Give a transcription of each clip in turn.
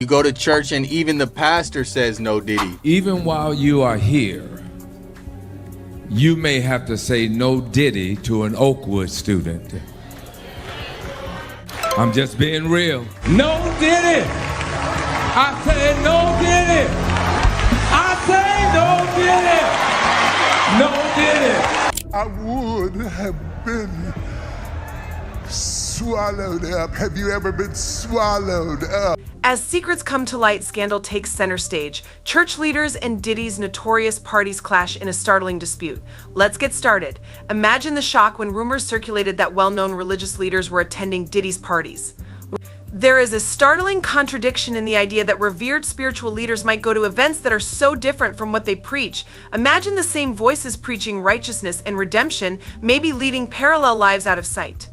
You go to church and even the pastor says no Diddy. Even while you are here, you may have to say no Diddy to an Oakwood student. I'm just being real. No Diddy! I say no Diddy! I say no Diddy! No Diddy! I would have been swallowed up. Have you ever been swallowed up? As secrets come to light, scandal takes center stage. Church leaders and Diddy's notorious parties clash in a startling dispute. Let's get started. Imagine the shock when rumors circulated that well-known religious leaders were attending Diddy's parties. There is a startling contradiction in the idea that revered spiritual leaders might go to events that are so different from what they preach. Imagine the same voices preaching righteousness and redemption, maybe leading parallel lives out of sight.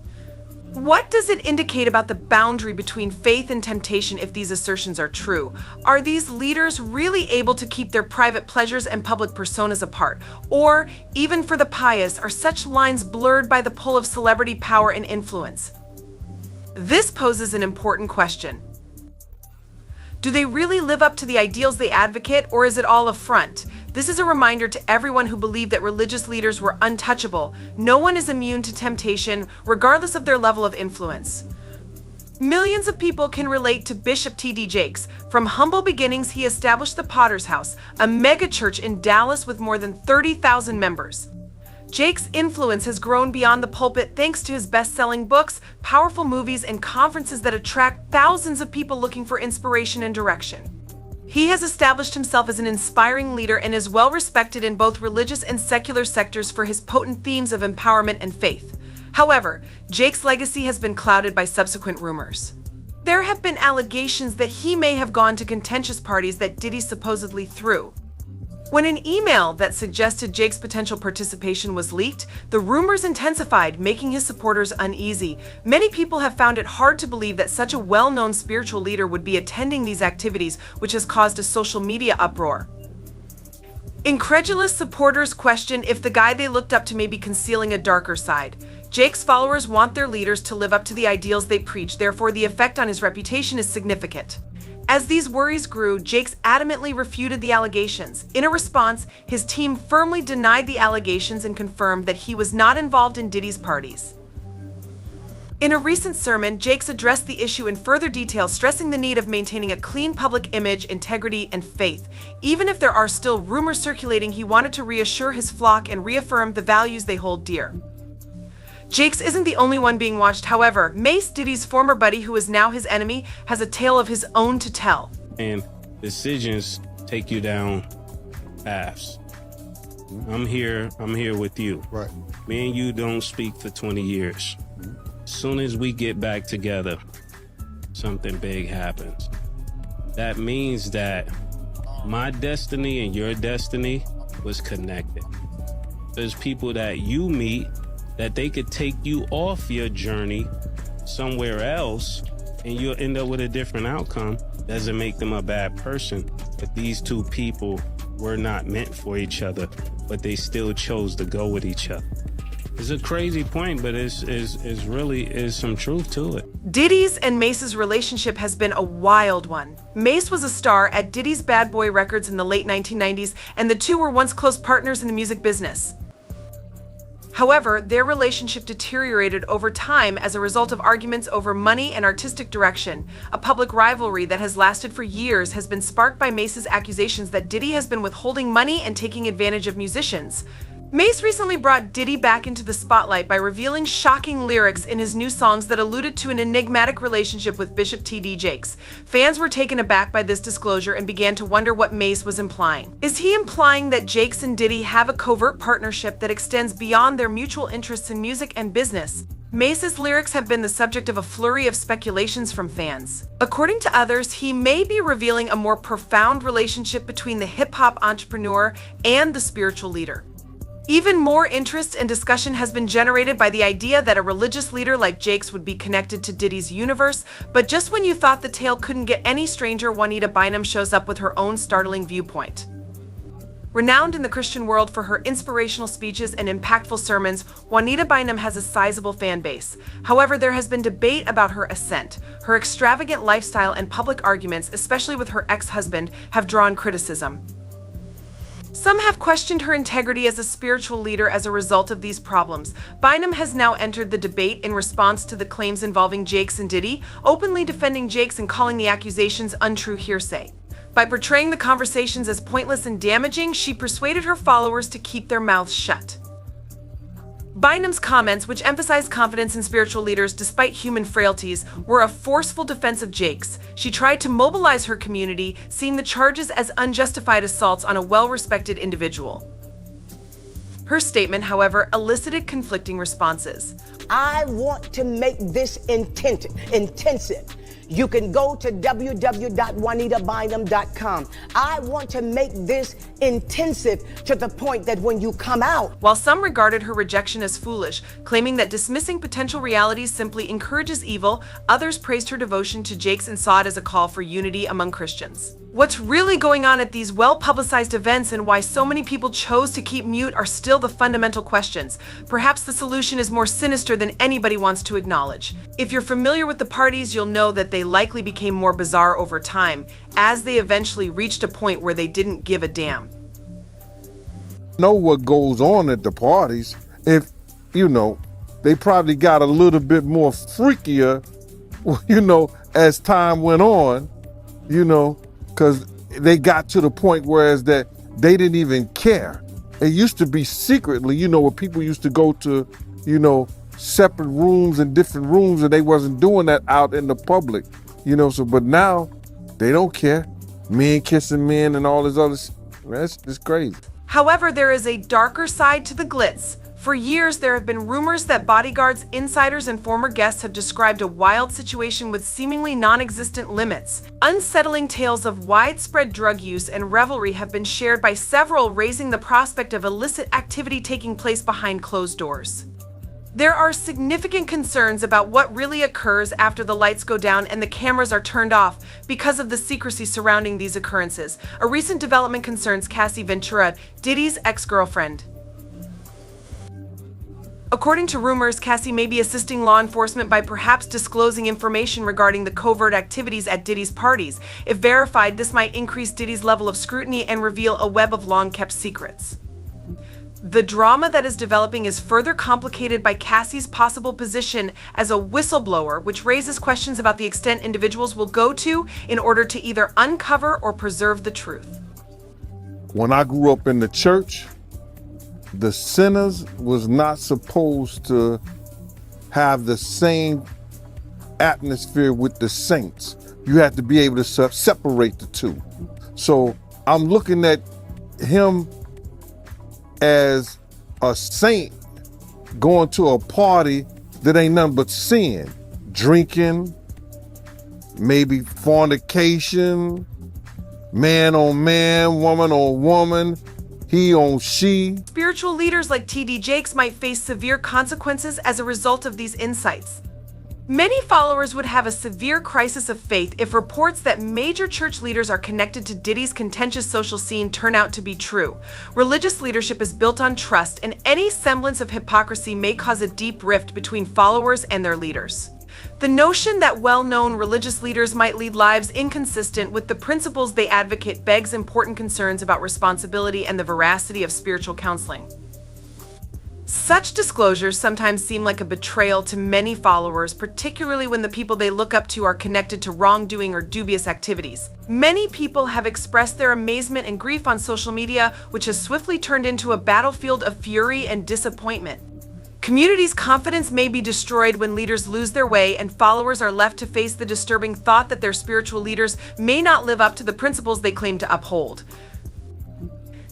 What does it indicate about the boundary between faith and temptation if these assertions are true? Are these leaders really able to keep their private pleasures and public personas apart? Or, even for the pious, are such lines blurred by the pull of celebrity power and influence? This poses an important question. Do they really live up to the ideals they advocate, or is it all a front? This is a reminder to everyone who believed that religious leaders were untouchable. No one is immune to temptation, regardless of their level of influence. Millions of people can relate to Bishop T.D. Jakes. From humble beginnings, he established the Potter's House, a megachurch in Dallas with more than 30,000 members. Jakes' influence has grown beyond the pulpit thanks to his best-selling books, powerful movies, and conferences that attract thousands of people looking for inspiration and direction. He has established himself as an inspiring leader and is well respected in both religious and secular sectors for his potent themes of empowerment and faith. However, Jakes' legacy has been clouded by subsequent rumors. There have been allegations that he may have gone to contentious parties that Diddy supposedly threw. When an email that suggested Jakes' potential participation was leaked, the rumors intensified, making his supporters uneasy. Many people have found it hard to believe that such a well-known spiritual leader would be attending these activities, which has caused a social media uproar. Incredulous supporters question if the guy they looked up to may be concealing a darker side. Jakes' followers want their leaders to live up to the ideals they preach, therefore the effect on his reputation is significant. As these worries grew, Jakes adamantly refuted the allegations. In a response, his team firmly denied the allegations and confirmed that he was not involved in Diddy's parties. In a recent sermon, Jakes addressed the issue in further detail, stressing the need of maintaining a clean public image, integrity, and faith. Even if there are still rumors circulating, he wanted to reassure his flock and reaffirm the values they hold dear. Jakes isn't the only one being watched, however. Mace, Diddy's former buddy who is now his enemy, has a tale of his own to tell. And decisions take you down paths. I'm here with you. Right. Me and you don't speak for 20 years. As soon as we get back together, something big happens. That means that my destiny and your destiny was connected. There's people that you meet that they could take you off your journey somewhere else and you'll end up with a different outcome. Doesn't make them a bad person, but these two people were not meant for each other, but they still chose to go with each other. It's a crazy point, but it's really some truth to it. Diddy's and Mace's relationship has been a wild one. Mace was a star at Diddy's Bad Boy Records in the late 1990s, and the two were once close partners in the music business. However, their relationship deteriorated over time as a result of arguments over money and artistic direction. A public rivalry that has lasted for years has been sparked by Mace's accusations that Diddy has been withholding money and taking advantage of musicians. Mace recently brought Diddy back into the spotlight by revealing shocking lyrics in his new songs that alluded to an enigmatic relationship with Bishop T.D. Jakes. Fans were taken aback by this disclosure and began to wonder what Mace was implying. Is he implying that Jakes and Diddy have a covert partnership that extends beyond their mutual interests in music and business? Mace's lyrics have been the subject of a flurry of speculations from fans. According to others, he may be revealing a more profound relationship between the hip-hop entrepreneur and the spiritual leader. Even more interest and discussion has been generated by the idea that a religious leader like Jakes would be connected to Diddy's universe, but just when you thought the tale couldn't get any stranger, Juanita Bynum shows up with her own startling viewpoint. Renowned in the Christian world for her inspirational speeches and impactful sermons, Juanita Bynum has a sizable fan base. However, there has been debate about her ascent. Her extravagant lifestyle and public arguments, especially with her ex-husband, have drawn criticism. Some have questioned her integrity as a spiritual leader as a result of these problems. Bynum has now entered the debate in response to the claims involving Jakes and Diddy, openly defending Jakes and calling the accusations untrue hearsay. By portraying the conversations as pointless and damaging, she persuaded her followers to keep their mouths shut. Bynum's comments, which emphasized confidence in spiritual leaders despite human frailties, were a forceful defense of Jakes. She tried to mobilize her community, seeing the charges as unjustified assaults on a well-respected individual. Her statement, however, elicited conflicting responses. I want to make this intensive. You can go to www.juanitabynum.com. I want to make this intensive to the point that when you come out. While some regarded her rejection as foolish, claiming that dismissing potential realities simply encourages evil, others praised her devotion to Jakes and saw it as a call for unity among Christians. What's really going on at these well-publicized events and why so many people chose to keep mute are still the fundamental questions. Perhaps the solution is more sinister than anybody wants to acknowledge. If you're familiar with the parties, you'll know that they likely became more bizarre over time, as they eventually reached a point where they didn't give a damn. Know what goes on at the parties. If, they probably got a little bit more freakier, as time went on, because they got to the point whereas that they didn't even care. It used to be secretly, where people used to go to, separate rooms and different rooms, and they wasn't doing that out in the public, but now they don't care. Men kissing men and all this other that's just crazy. However, there is a darker side to the glitz. For years, there have been rumors that bodyguards, insiders, and former guests have described a wild situation with seemingly non-existent limits. Unsettling tales of widespread drug use and revelry have been shared by several, raising the prospect of illicit activity taking place behind closed doors. There are significant concerns about what really occurs after the lights go down and the cameras are turned off because of the secrecy surrounding these occurrences. A recent development concerns Cassie Ventura, Diddy's ex-girlfriend. According to rumors, Cassie may be assisting law enforcement by perhaps disclosing information regarding the covert activities at Diddy's parties. If verified, this might increase Diddy's level of scrutiny and reveal a web of long-kept secrets. The drama that is developing is further complicated by Cassie's possible position as a whistleblower, which raises questions about the extent individuals will go to in order to either uncover or preserve the truth. When I grew up in the church, the sinners was not supposed to have the same atmosphere with the saints. You had to be able to separate the two. So I'm looking at him as a saint going to a party that ain't nothing but sin. Drinking, maybe fornication, man on man, woman on woman, he on she. Spiritual leaders like T.D. Jakes might face severe consequences as a result of these insights. Many followers would have a severe crisis of faith if reports that major church leaders are connected to Diddy's contentious social scene turn out to be true. Religious leadership is built on trust, and any semblance of hypocrisy may cause a deep rift between followers and their leaders. The notion that well-known religious leaders might lead lives inconsistent with the principles they advocate begs important concerns about responsibility and the veracity of spiritual counseling. Such disclosures sometimes seem like a betrayal to many followers, particularly when the people they look up to are connected to wrongdoing or dubious activities. Many people have expressed their amazement and grief on social media, which has swiftly turned into a battlefield of fury and disappointment. Communities' confidence may be destroyed when leaders lose their way and followers are left to face the disturbing thought that their spiritual leaders may not live up to the principles they claim to uphold.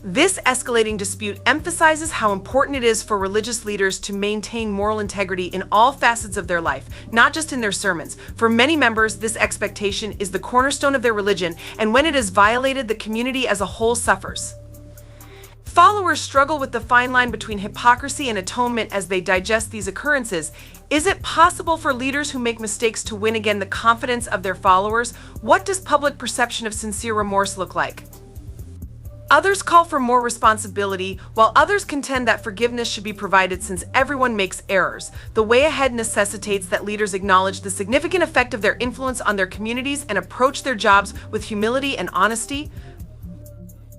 This escalating dispute emphasizes how important it is for religious leaders to maintain moral integrity in all facets of their life, not just in their sermons. For many members, this expectation is the cornerstone of their religion, and when it is violated, the community as a whole suffers. Followers struggle with the fine line between hypocrisy and atonement as they digest these occurrences. Is it possible for leaders who make mistakes to win again the confidence of their followers? What does public perception of sincere remorse look like? Others call for more responsibility, while others contend that forgiveness should be provided since everyone makes errors. The way ahead necessitates that leaders acknowledge the significant effect of their influence on their communities and approach their jobs with humility and honesty.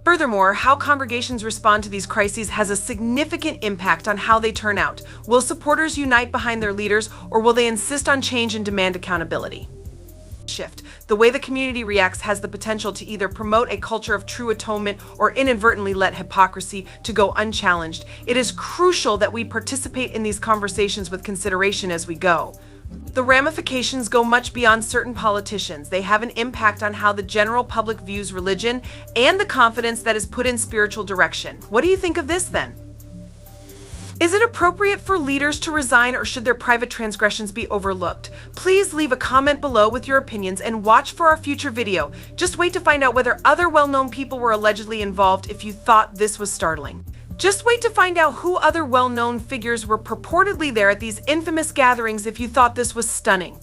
Furthermore, how congregations respond to these crises has a significant impact on how they turn out. Will supporters unite behind their leaders, or will they insist on change and demand accountability? Shift. The way the community reacts has the potential to either promote a culture of true atonement or inadvertently let hypocrisy to go unchallenged. It is crucial that we participate in these conversations with consideration as we go. The ramifications go much beyond certain politicians. They have an impact on how the general public views religion and the confidence that is put in spiritual direction. What do you think of this then? Is it appropriate for leaders to resign, or should their private transgressions be overlooked? Please leave a comment below with your opinions and watch for our future video. Just wait to find out whether other well-known people were allegedly involved if you thought this was startling. Just wait to find out who other well-known figures were purportedly there at these infamous gatherings if you thought this was stunning.